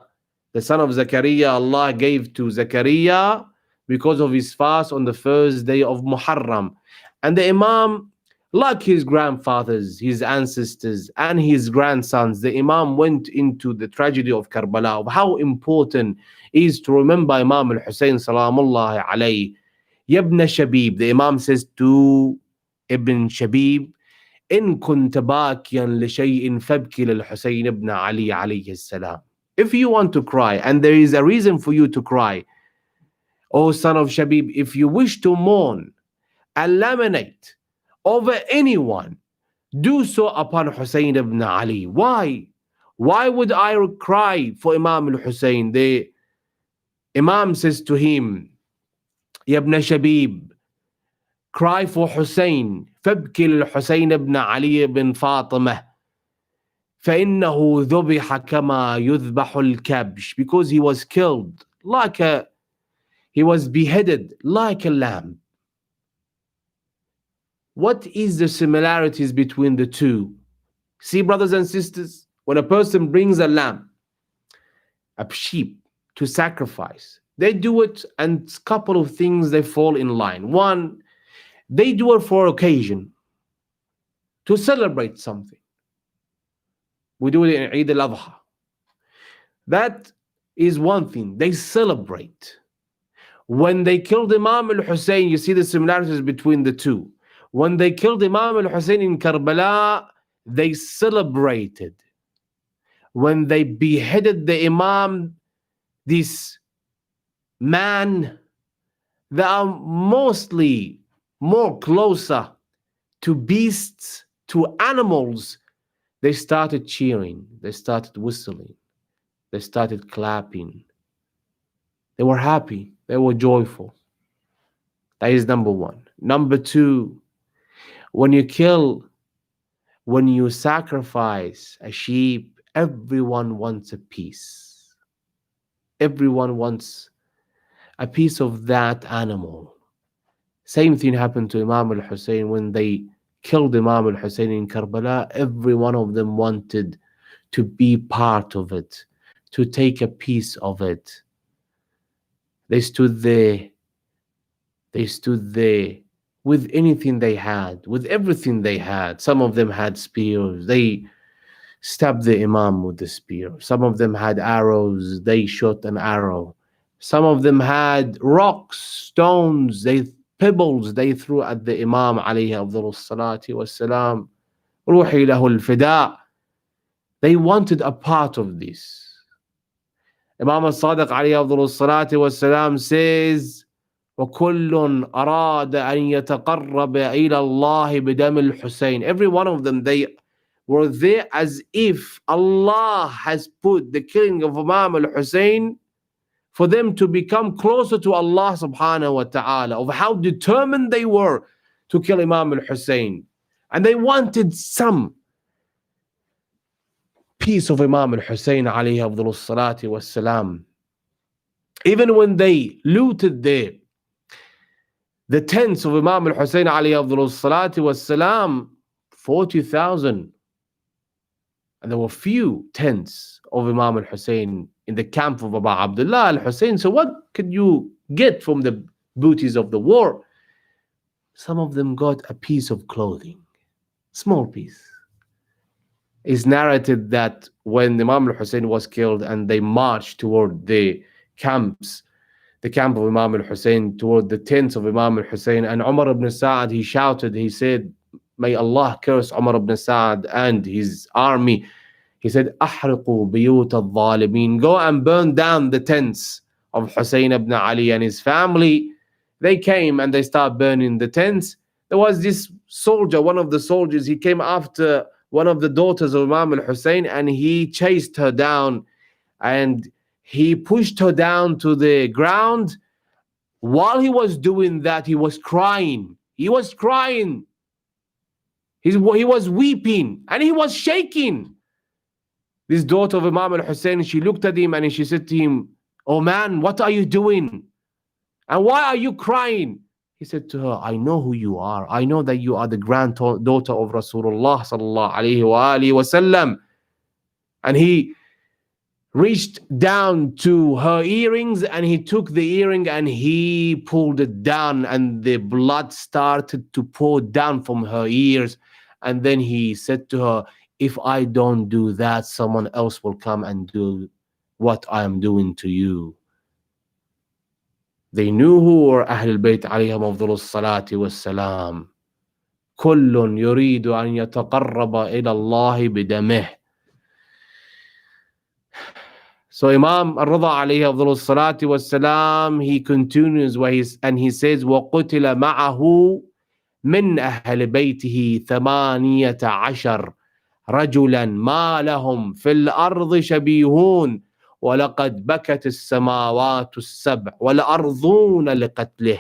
the son of Zakaria, Allah gave to Zakaria because of his fast on the first day of Muharram. And the Imam, like his grandfathers, his ancestors, and his grandsons, the Imam went into the tragedy of Karbala, of how important it is to remember Imam al-Hussein salamullahi alayhi. Ibn Shabib, the Imam says to Ibn Shabib, in kunta bakiyan li shay'in fabki lil Hussein ibn Ali alayhi salam. If you want to cry, and there is a reason for you to cry, O son of Shabib, if you wish to mourn and lamentate over anyone, do so upon Hussein ibn Ali. Why? Why would I cry for Imam al-Hussein? The Imam says to him, Ya ibn Shabib, cry for Hussein. فابكي للحسين ibn Ali ibn Fatimah. فإنه ذبح كما يذبح الكبش, because he was killed he was beheaded like a lamb. What is the similarities between the two? See, brothers and sisters, when a person brings a lamb, a sheep, to sacrifice, they do it, and a couple of things they fall in line. One, they do it for occasion, to celebrate something. We do it in Eid al-Adha. That is one thing. They celebrate. When they killed Imam Hussein, you see the similarities between the two. When they killed Imam Hussein in Karbala, they celebrated. When they beheaded the Imam, this man, they are mostly more closer to beasts, to animals. They started cheering, they started whistling, they started clapping. They were happy, they were joyful. That is number one. Number two, when you sacrifice a sheep, everyone wants a piece. Everyone wants a piece of that animal. Same thing happened to Imam al-Hussein. When they killed Imam al-Hussein in Karbala, every one of them wanted to be part of it, to take a piece of it. They stood there with anything they had, with everything they had. Some of them had spears. They stabbed the Imam with the spear. Some of them had arrows. They shot an arrow. Some of them had rocks, stones, pebbles they threw at the Imam alayhi afdalus salati wassalam. Ruhi lahu al-fida. They wanted a part of this. Imam al-Sadiq alayhi afdalus salati wassalam says, وَكُلٌّ أَرَادَ أَن يَتَقَرَّبَ إِلَى اللَّهِ بِدَمِ الْحُسَيْنِ. Every one of them, they were there as if Allah has put the killing of Imam al-Hussein for them to become closer to Allah subhanahu wa ta'ala, of how determined they were to kill Imam al-Hussein. And they wanted some piece of Imam al-Hussein alayhi afdalus salati wassalam. Even when they looted the tents of Imam al-Hussein alayhi afdalus salati wassalam, 40,000. And there were few tents of Imam al-Hussein in the camp of Abu Abdullah al-Hussein. So what could you get from the booties of the war? Some of them got a piece of clothing, small piece. It's narrated that when Imam al-Hussein was killed and they marched toward the camp of Imam al-Hussein, toward the tents of Imam al-Hussein, and Umar ibn Sa'ad, he shouted, he said, may Allah curse Umar ibn Sa'ad and his army. He said, أحرقوا بيوت الظالمين. Go and burn down the tents of Hussein ibn Ali and his family. They came and they started burning the tents. There was this soldier, one of the soldiers, he came after one of the daughters of Imam al-Hussein and he chased her down and he pushed her down to the ground. While he was doing that, he was crying. He was crying. He was weeping and he was shaking. This daughter of Imam al-Hussein, she looked at him and she said to him, oh man, what are you doing? And why are you crying? He said to her, I know who you are. I know that you are the granddaughter of Rasulullah sallallahu alayhi wa alihi wasallam. And he reached down to her earrings and he took the earring and he pulled it down and the blood started to pour down from her ears. And then he said to her, if I don't do that, someone else will come and do what I am doing to you. They knew who were Ahlul Bayt alayhim afdalus salati wassalam. كل يريد أن يتقرب إلى الله بدمه. So Imam al-Rida alayhi afdalus salati wassalam, he continues and he says, وَقُتِلَ مَعَهُ مِنْ أَهْلِ بَيْتِهِ 18 رجلا ما لهم في الأرض شبيهون ولقد بكت السماوات السبع والأرضون لقتله.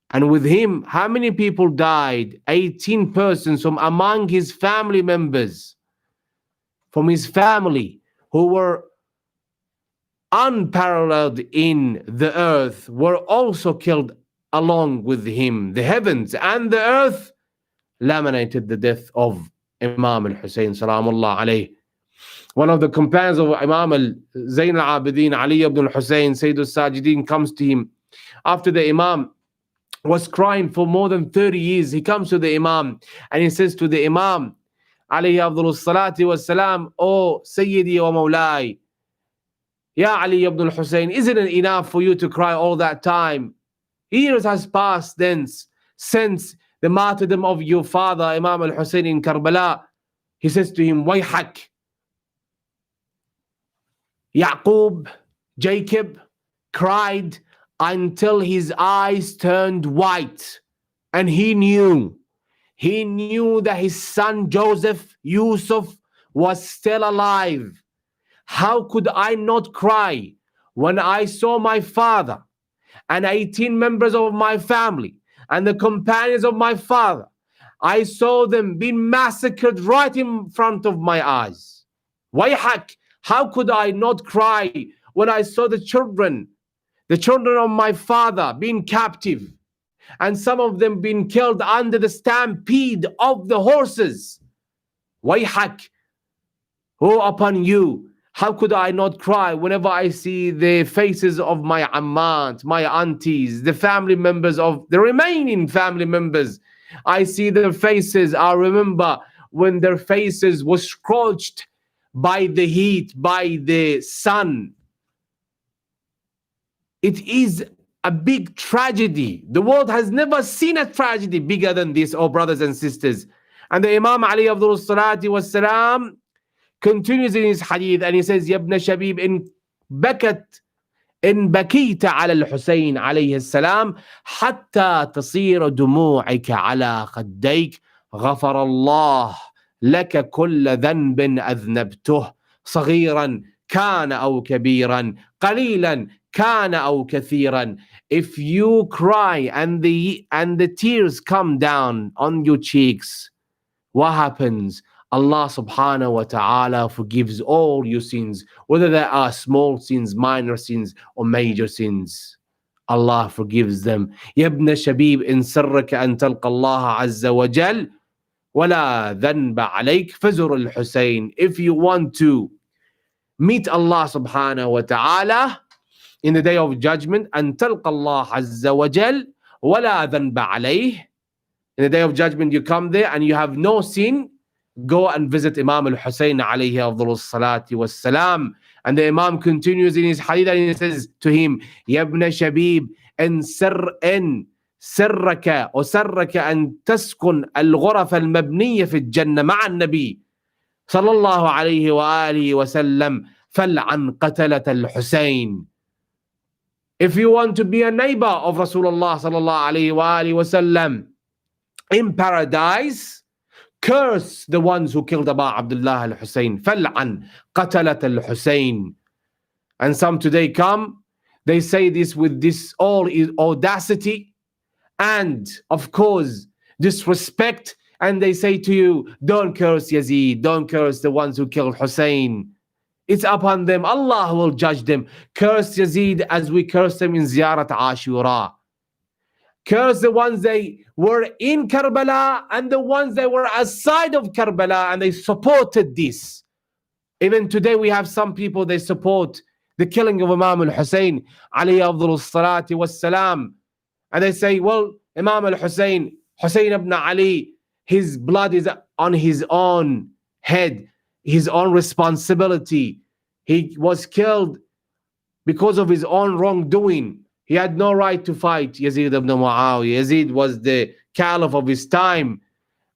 And with him, how many people died? 18 persons from among his family members. from his family who were unparalleled in the earth were also killed along with him. The heavens and the earth laminated the death of Imam al-Hussein salamullah alayh. One of the companions of Imam al-Zayn al-Abidin, Ali ibn al-Hussein, Sayyid al-Sajidin, comes to him after the Imam was crying for more than 30 years. He comes to the Imam and he says to the Imam, alayhi afdalus salati was salam, "Oh Sayyidi wa Mawlai, Ya Ali ibn al-Hussein, isn't it enough for you to cry all that time? Years has passed since the martyrdom of your father, Imam al-Hussein in Karbala." He says to him, "Wayhak." Yaqub, Jacob, cried until his eyes turned white, and he knew that his son Joseph, Yusuf, was still alive. How could I not cry when I saw my father and 18 members of my family and the companions of my father? I saw them being massacred right in front of my eyes. Wayhak, how could I not cry when I saw the children of my father being captive and some of them being killed under the stampede of the horses? Wayhak, woe upon you. How could I not cry whenever I see the faces of my ammant, my aunties, the family members of the remaining family members? I see their faces. I remember when their faces were scorched by the heat, by the sun. It is a big tragedy. The world has never seen a tragedy bigger than this, oh brothers and sisters. And the Imam Ali afdalus salati was salam continues in his hadith and he says, "Ya ibn Shabib, in بكيت على الحسين عليه السلام حتى تصير دموعك على خديك غفر الله لك كل ذنب أذنبته صغيرا كان أو كبيرا قليلا كان أو كثيرا." If you cry and the tears come down on your cheeks, what happens? Allah subhanahu wa ta'ala forgives all your sins, whether they are small sins, minor sins, or major sins. Allah forgives them. يا ابن شبيب إن سرك أن تلقى الله عز وجل ولا ذنب عليك فزر الحسين. If you want to meet Allah subhanahu wa ta'ala in the day of judgment, أن تلقى الله عز وجل ولا ذنب عليه. In the day of judgment you come there and you have no sin, go and visit Imam al-Hussein alayhi afdalus salati was salam. And the Imam continues in his hadith and he says to him, "Ya ibn Shabib, in سرك وسرك أن تسكن الغرف المبنية في الجنة مع النبي صلى الله عليه وآله وسلم فلعن قتلة الحسين." If you want to be a neighbor of Rasulullah sallallahu alayhi wa alihi wasallam in paradise, curse the ones who killed Abu Abdullah al-Hussein. فلعن قتلة الحسين. And some today come, they say this with this all audacity and of course disrespect, and they say to you, don't curse Yazid, don't curse the ones who killed Hussein. It's upon them. Allah will judge them. Curse Yazid as we curse them in Ziyarat Ashura. Curse the ones they were in Karbala and the ones that were outside of Karbala and they supported this. Even today we have some people, they support the killing of Imam al-Hussein alayhi afdalus salati was salam. And they say, well, Imam al-Hussein, Hussein ibn Ali, his blood is on his own head, his own responsibility. He was killed because of his own wrongdoing. He had no right to fight Yazid ibn Muawiyah. Yazid was the caliph of his time,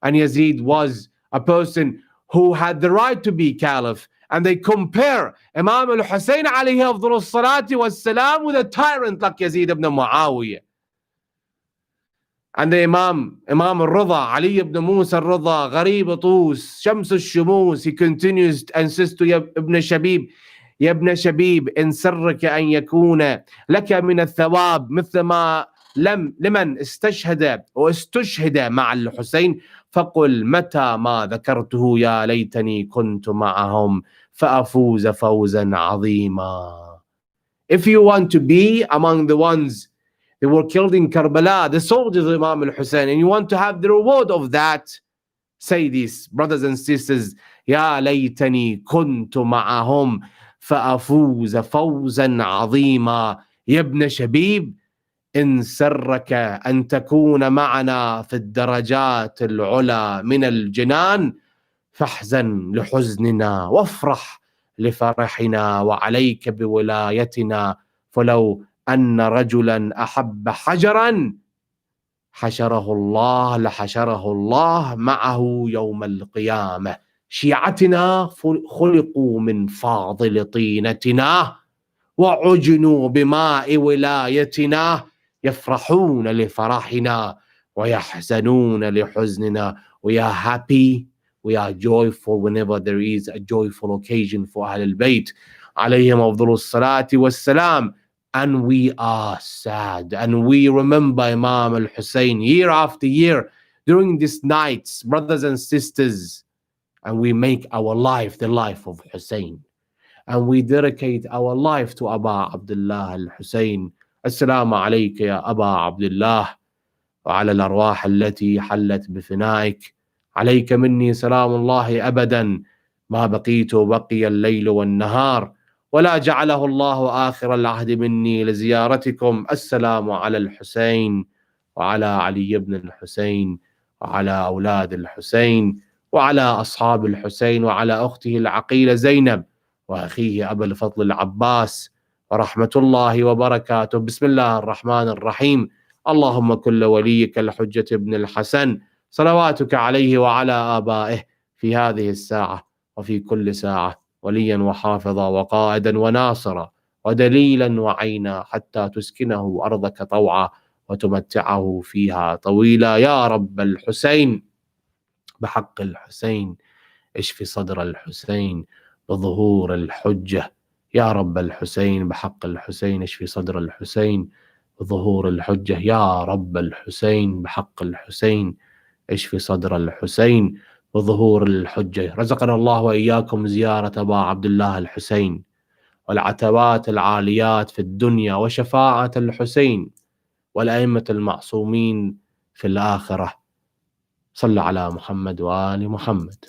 and Yazid was a person who had the right to be caliph. And they compare Imam al-Hussein alayhi afdalus salati was salam with a tyrant like Yazid ibn Muawiyah. And the Imam al-Rida, Ali ibn Musa al-Rida, Gharib Tus, Shams al-Shumus, he continues and says to Ibn Shabib, يا ابن شبيب إن سرك أن يكون لك من الثواب مثل ما لمن استشهد واستشهد مع الحسين فقل متى ما ذكرته يا ليتني كنت معهم فأفوز فوزا عظيما. If you want to be among the ones that were killed in Karbala, the soldiers of Imam al-Hussein, and you want to have the reward of that, say this, brothers and sisters, يا ليتني كنت معهم فأفوز فوزا عظيما. يا ابن شبيب، إن سرك أن تكون معنا في الدرجات العلى من الجنان فاحزن لحزننا وافرح لفرحنا، وعليك بولايتنا، فلو أن رجلا أحب حجرا حشره الله لحشره الله معه يوم القيامة. شيعتنا خلقوا من فاضل طينتنا وعجنوا بماء ولايتنا، يفرحون لفرحنا ويحزنون لحزننا. We are happy, we are joyful whenever there is a joyful occasion for Ahl al-Bayt عليهم أفضل الصلاة والسلام, and we are sad and we remember Imam al-Hussein year after year during these nights, brothers and sisters, and we make our life the life of Hussein, and we dedicate our life to Aba Abdullah al-Hussein. Assalamu alayka ya Aba Abdullah wa ala al-arwah allati hallat bifinaik. عليك مني سلام الله أبدا ما بقيت بقي الليل والنهار، ولا جعله الله آخر العهد مني لزيارتكم. السلام على الحسين وعلى علي بن الحسين وعلى أولاد الحسين وعلى أصحاب الحسين وعلى أخته العقيلة زينب وأخيه أبا الفضل العباس ورحمة الله وبركاته. بسم الله الرحمن الرحيم. اللهم كل وليك الحجة ابن الحسن صلواتك عليه وعلى آبائه في هذه الساعة وفي كل ساعة وليا وحافظا وقائدا وناصرا ودليلا وعينا حتى تسكنه أرضك طوعا وتمتعه فيها طويلا. يا رب الحسين بحق الحسين اشف صدر الحسين بظهور الحجة. يا رب الحسين بحق الحسين اشف صدر الحسين بظهور الحجة. يا رب الحسين بحق الحسين اشف صدر الحسين بظهور الحجة. رزقنا الله وإياكم زيارة أبا عبد الله الحسين والعتبات العاليات في الدنيا وشفاعة الحسين والأئمة المعصومين في الآخرة. صلى على محمد وآل محمد.